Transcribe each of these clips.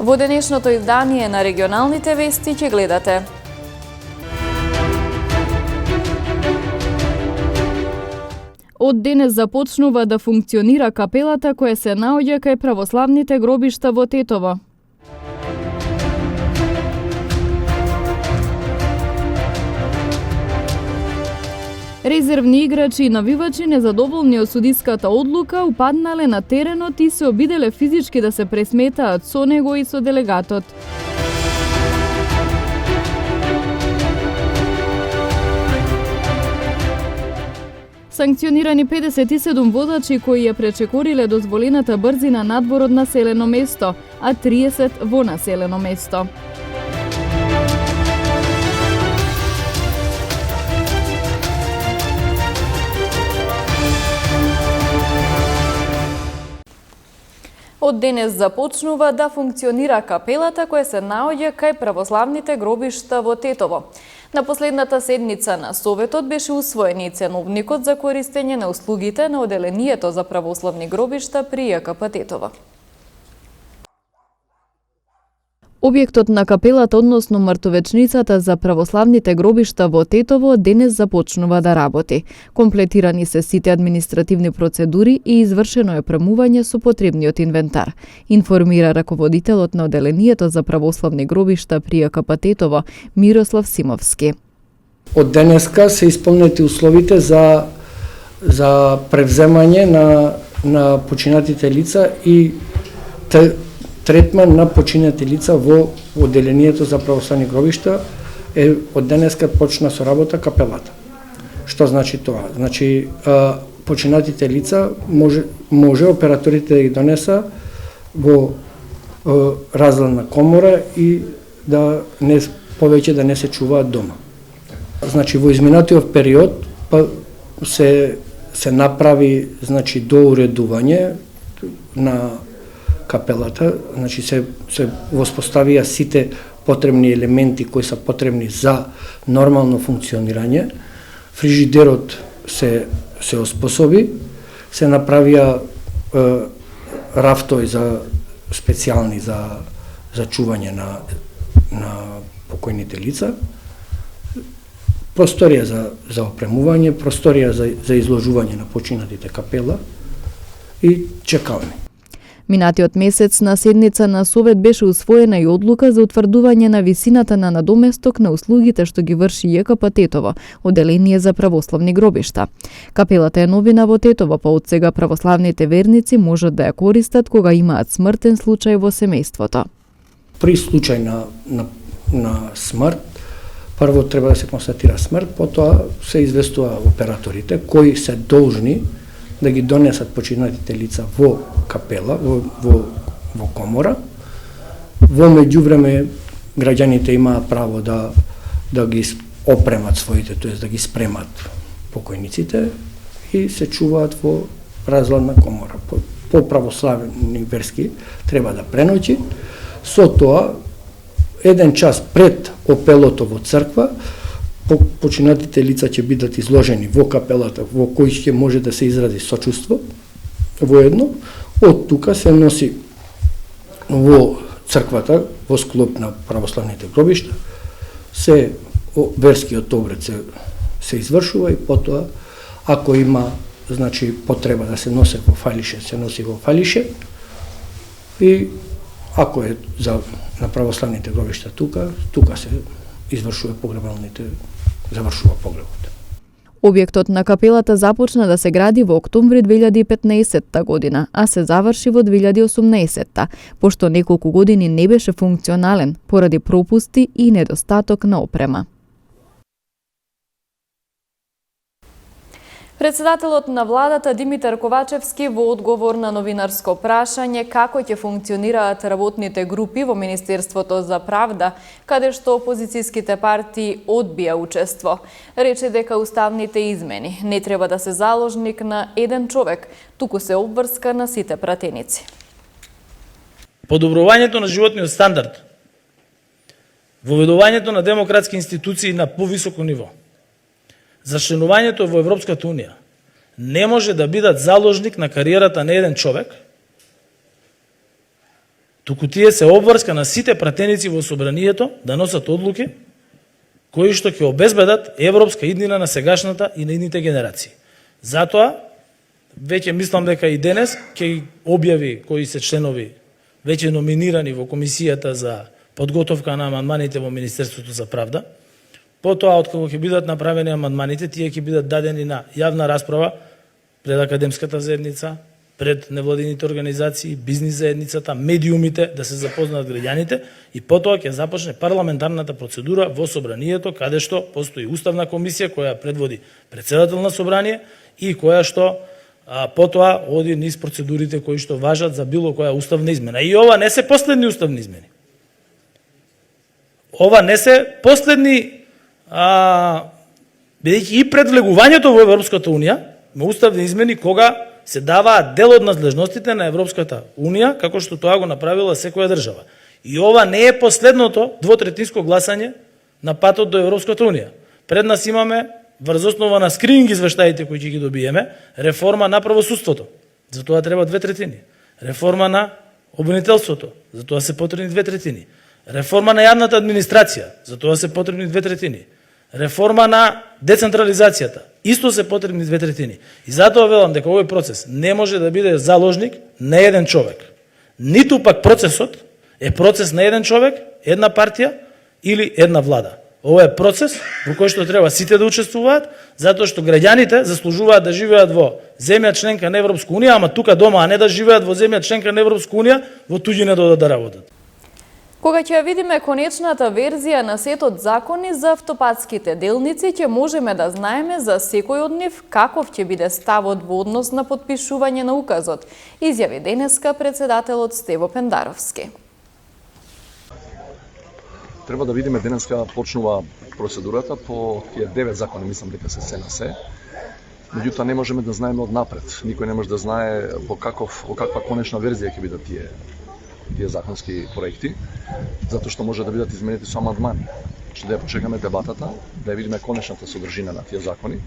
Во денешното издание на регионалните вести ќе гледате: од денес започнува да функционира капелата која се наоѓа кај православните гробишта во Тетово. Резервни играчи и навивачи незадоволни од судиската одлука упаднале на теренот и се обиделе физички да се пресметаат со него и со делегатот. Санкционирани 57 возачи кои ја пречекориле дозволената брзина надвор од населено место, а 30 во населено место. Од денес започнува да функционира капелата која се наоѓа кај православните гробишта во Тетово. На последната седница на Советот беше усвоен и ценовникот за користење на услугите на Оделението за православни гробишта при ЈКП Тетово. Објектот на капелата, односно мртовечницата за православните гробишта во Тетово, денес започнува да работи. Комплетирани се сите административни процедури и извршено е премување со потребниот инвентар, информира раководителот на Оделението за православни гробишта при ЈКП Тетово, Мирослав Симовски. Од денеска се исполнети условите за превземање на починатите лица и третман на починати лица во Оделението за православни гробишта. Од денеска почна со работа капелата. Што значи тоа? Значи, починатите лица може операторите да ги донеса во разделна комора и да не повеќе да не се чуваат дома. Значи, во изминатиот период се направи, значи, доуредување на капелата, значи се воспоставија сите потребни елементи кои се потребни за нормално функционирање. Фрижидерот се оспособи, се направија рафтои специјални за чување на покојните лица, просторија за опремување, просторија за изложување на починатите капела и чекални. Минатиот месец на седница на Совет беше усвоена и одлука за утврдување на висината на надоместок на услугите што ги врши ЈКП Тетово, Оделение за православни гробишта. Капелата е новина во Тетово, па од сега православните верници можат да ја користат кога имаат смртен случај во семејството. При случај на смрт, прво треба да се констатира смрт, потоа се известува операторите кои се должни да ги донесат починатите лица во капела, во комора. Во меѓувреме граѓаните имаат право да ги опремат своите, тоест да ги спремат покојниците и се чуваат во разгладна комора. По православни верски треба да преноќи. Со тоа, 1 час пред опелото во црква, починатите лица ќе бидат изложени во капелата, во кој ќе може да се изрази сочувство воедно. Од тука се носи во црквата, во склоп на православните гробишта, се верскиот обред се извршува и потоа, ако има, значи, потреба да се носи во фалише, се носи во фалише, и ако е на православните гробишта тука се извршува завршува погребот. Објектот на капелата започна да се гради во октомври 2015 година, а се заврши во 2018, пошто неколку години не беше функционален поради пропусти и недостаток на опрема. Председателот на владата Димитар Ковачевски во одговор на новинарско прашање како ќе функционираат работните групи во Министерството за правда, каде што опозицијските партии одбија учество, рече дека уставните измени не треба да се заложник на еден човек, туку се обврска на сите пратеници. Подобрувањето на животниот стандард, воведувањето на демократски институции на повисоко ниво, за членувањето во Европската Унија не може да бидат заложник на кариерата на еден човек, туку тие се обврска на сите пратеници во собранието да носат одлуки кои што ќе обезбедат европска иднина на сегашната и на идните генерации. Затоа, веќе мислам дека и денес ќе објави кои се членови веќе номинирани во комисијата за подготовка на амандманите во Министерството за правда. Потоа, откако ќе бидат направени амандманите, тие ќе бидат дадени на јавна расправа пред академската заедница, пред невладините организации, бизнис заедницата, медиумите, да се запознаат граѓаните и потоа ќе започне парламентарната процедура во собранието, каде што постои уставна комисија која предводи претседател на собрание и која што потоа оди низ процедурите кои што важат за било која уставна измена. И ова не се последни уставни измени. Ова не се последни, бидејќи и пред влегувањето во Европската Унија, има уставни измени кога се даваат дел од надлежностите на Европската Унија, како што тоа го направила секоја држава. И ова не е последното двотретинско гласање на патот до Европската Унија. Пред нас имаме, врз основа на скрининг извештаите кои ќе ги добиеме, реформа на правосудството. За тоа треба 2/3. Реформа на обвинителството. За тоа се потребни 2/3. Реформа на јавната администрација. За тоа се потребни 2/3. Реформа на децентрализацијата. Исто се потребни 2/3. И затоа велам дека овој процес не може да биде заложник на еден човек. Ниту пак процесот е процес на еден човек, една партија или една влада. Ова е процес во кој што треба сите да учествуваат, затоа што граѓаните заслужуваат да живеат во земја членка на Европска Унија, ама тука дома, а не да живеат во земја членка на Европска Унија, во туѓина да работат. Кога ќе ја видиме конечната верзија на сетот закони за автопатските делници, ќе можеме да знаеме за секој од нив каков ќе биде ставот во однос на потпишување на указот, изјави денеска председателот Стево Пендаровски. Треба да видиме денеска почнува процедурата по тие 9 закони, мислам дека се на се. Меѓутоа не можеме да знаеме од напред. Никој не може да знае во каква конечна верзија ќе бидат тие законски проекти, затоа што може да бидат изменети со амандмани. Што да ја почекаме дебатата, да ја видиме конечната содржина на тие закони.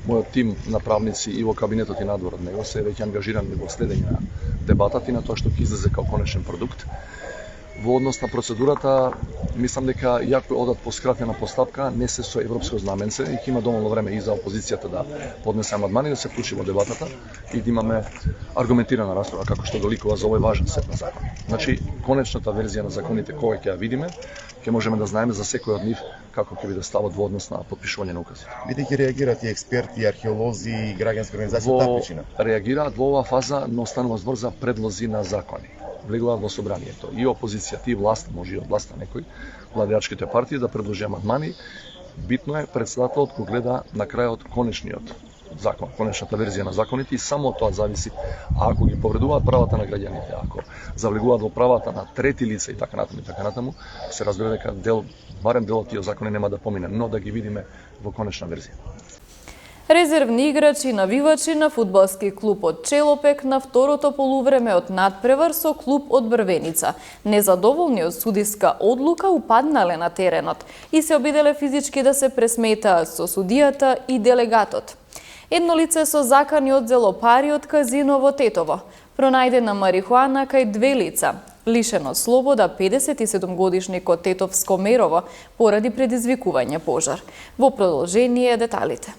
Мојот тим на правници и во кабинетот и надвор од него се веќе ангажирани во следење на дебатата и на тоа што ќе излезе како конечен продукт. Во однос на процедурата, мислам дека иако одат по скратена постапка, не се со европско знаменце и ќе има доволно време и за опозицијата да поднесе амандмани, да се вклучи во дебатата и да имаме аргументирана расправа како што доликува за овој важен сет на закони. Значи, конечната верзија на законите кога ќе ја видиме, ќе можеме да знаеме за секој од нив како ќе биде ставот во однос на потпишување на указите. Бидејќи реагираат и експерти, археолози и граѓански организации од таа причина. Реагираат во оваа фаза, но станува збор за предлози на закони. Влегуваат во собранието. И опозицијата, и власт, може и од власта некој, владеачките партии да предложи амандмани. Битно е председателот го гледа на крајот конечниот закон, конечната верзија на законите и само од тоа зависи. А ако ги повредуваат правата на граѓаните, ако завлегуваат во правата на трети лица и така натаму, се разбира дека барем дел од тие закони нема да помине, но да ги видиме во конечна верзија. Резервни играчи и навивачи на фудбалски клуб од Челопек на второто полувреме од надпревар со клуб од Брвеница. Незадоволни од судиска одлука упаднале на теренот и се обиделе физички да се пресметаат со судијата и делегатот. Едно лице со закани одзело пари од казино во Тетово. Пронајдена марихуана кај 2 лица. Лишен од слобода 57-годишникот Тетовско Мерово поради предизвикување пожар. Во продолжение деталите.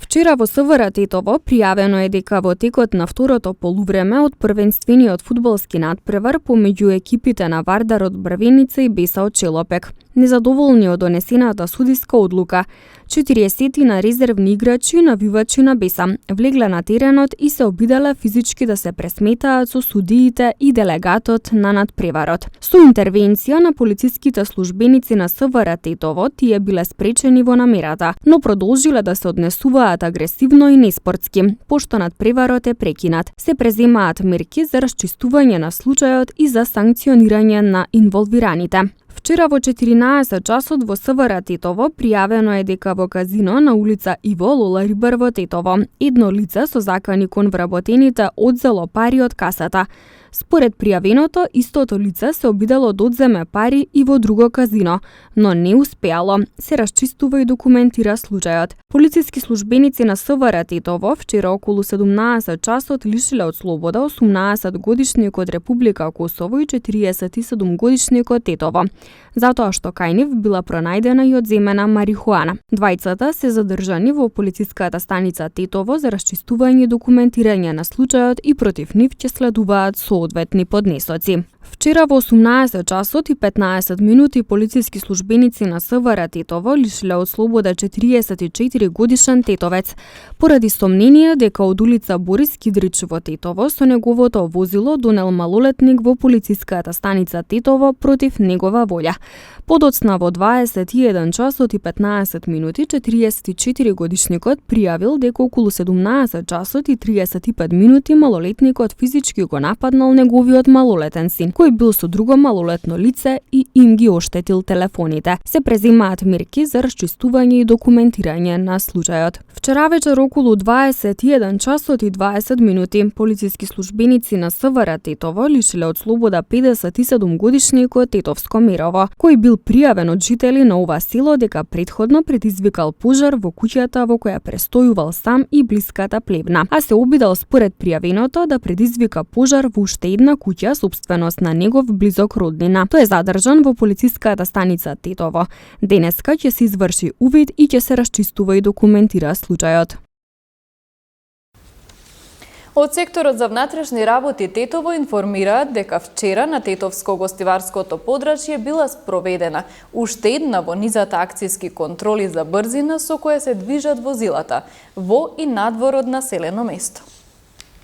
Вчера во СВР Тетово пријавено е дека во текот на второто полувреме од првенствениот фудбалски надпревар помеѓу екипите на Вардар од Брвеница и Беса од Челопек. Незадоволни од донесената судиска одлука, 40 на резервни играчи и навивачи на Беса влегле на теренот и се обиделе физички да се пресметаат со судиите и делегатот на надпреварот. Со интервенција на полициските службеници на СВР Тетово тие биле спречени во намерата, но продолжиле да се однесуваат агресивно и неспортски, пошто надпреварот е прекинат. Се преземаат мерки за расчистување на случајот и за санкционирање на инволвираните. Вчера во 14 часот во СВР Тетово пријавено е дека во казино на улица Иво Лола Рибар во Тетово едно лице со закани кон вработените одзело пари од касата. Според пријавеното, истото лице се обидало да одземе пари и во друго казино, но не успеало. Се расчистува и документира случајот. Полициски службеници на СВР Тетово вчера околу 17 часот лишиле од слобода 18-годишникот Република Косово и 47-годишникот Тетово, затоа што кај нив била пронајдена и одземена марихуана. Двајцата се задржани во полициската станица Тетово за расчистување и документирање на случајот и против нив ќе следуваат соодветни поднесоци. Вчера во 18 часот и 15 минути полициски службеници на СВР Тетово лишиле од слобода 44 годишен тетовец поради сомнение дека од улица Борис Кидрич во Тетово со неговото возило донел малолетник во полициската станица Тетово против негова волја. Подоцна во 21 часот и 15 минути 44 годишникот пријавил дека околу 17 часот и 35 минути малолетникот физички го нападнал неговиот малолетен син, кој бил со друго малолетно лице и им ги оштетил телефоните. Се преземаат мерки за расчистување и документирање на случајот. Вчера вечер околу 21 часот и 20 минути полициски службеници на СВР Тетово лишиле од слобода 57 годишникот Тетовско Мерово, кој бил пријавен од жители на ова село дека претходно предизвикал пожар во куќата во која престојувал сам и блиската плевна, а се обидал според пријавеното да предизвика пожар во уште една куќа сопственост на негов близок роднина. Тој е задржан во полициската станица Тетово. Денеска ќе се изврши увид и ќе се расчистува и документира случајот. Од секторот за внатрешни работи Тетово информираат дека вчера на Тетовско-гостиварското подрачје била спроведена уште една во низата акцијски контроли за брзина со која се движат возилата во и надвор од населено место.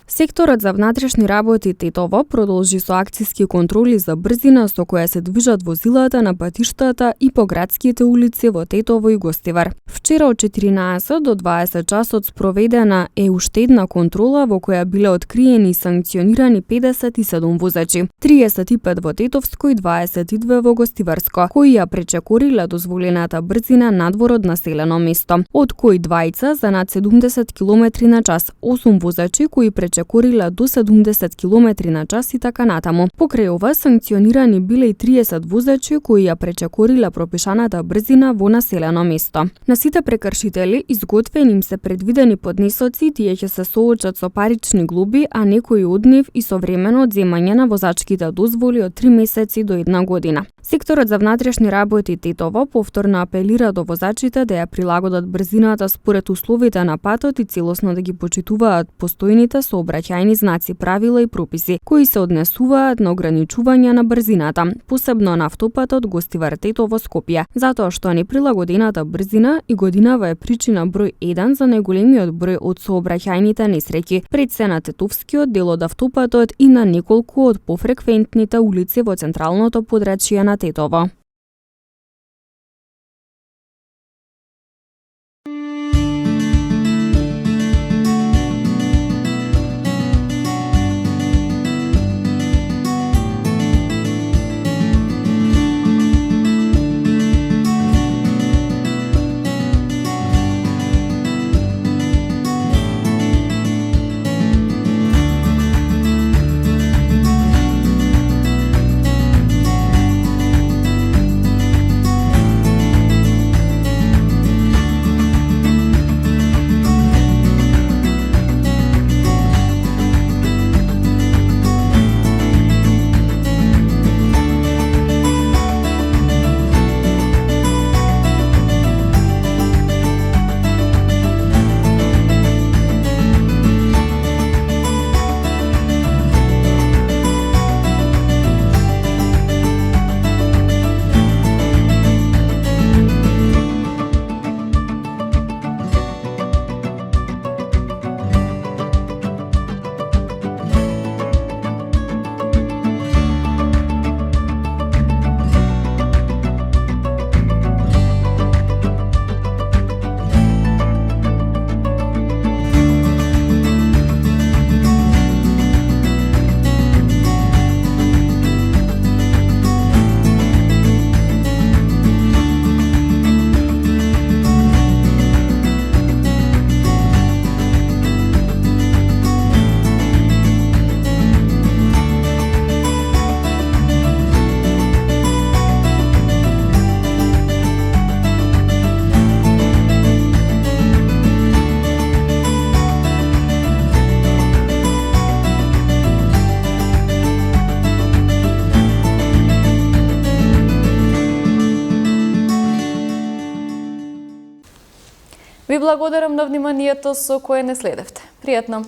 Секторот за внатрешни работи Тетово продолжи со акцијски контроли за брзина со која се движат возилата на патиштата и по градските улици во Тетово и Гостивар. Вчера од 14 до 20 часот спроведена е уште една контрола во која биле откриени и санкционирани 57 возачи, 35 во Тетовско и 22 во Гостиварско, кои ја пречекориле дозволената брзина надвор од населено место, од кои двајца за над 70 км на час, 8 возачи кои пречекорила до 70 км на час и така натаму. Покрај ова санкционирани биле и 30 возачи кои ја пречекорила пропишаната брзина во населено место. На сите прекршители изготвени им се предвидени поднесоци, тие ќе се соочат со парични глоби, а некои од нив и со времено одземање на возачките дозволи од 3 месеци до 1 година. Секторот за внатрешни работи Тетово повторно апелира до возачите да ја прилагодат брзината според условите на патот и целосно да ги почитуваат постојните сообраќајни знаци, правила и прописи кои се однесуваат на ограничување на брзината, посебно на автопатот Гостивар Тетово Скопје, затоа што неприлагодената брзина и годинава е причина број 1 за најголемиот број од сообраќајните несреќи пред се на Тетовскиот дел од автопатот и на неколку од пофреквентните улици во централното подрачје на Тетово. Ви благодарам на вниманието со кое не следевте. Пријатно!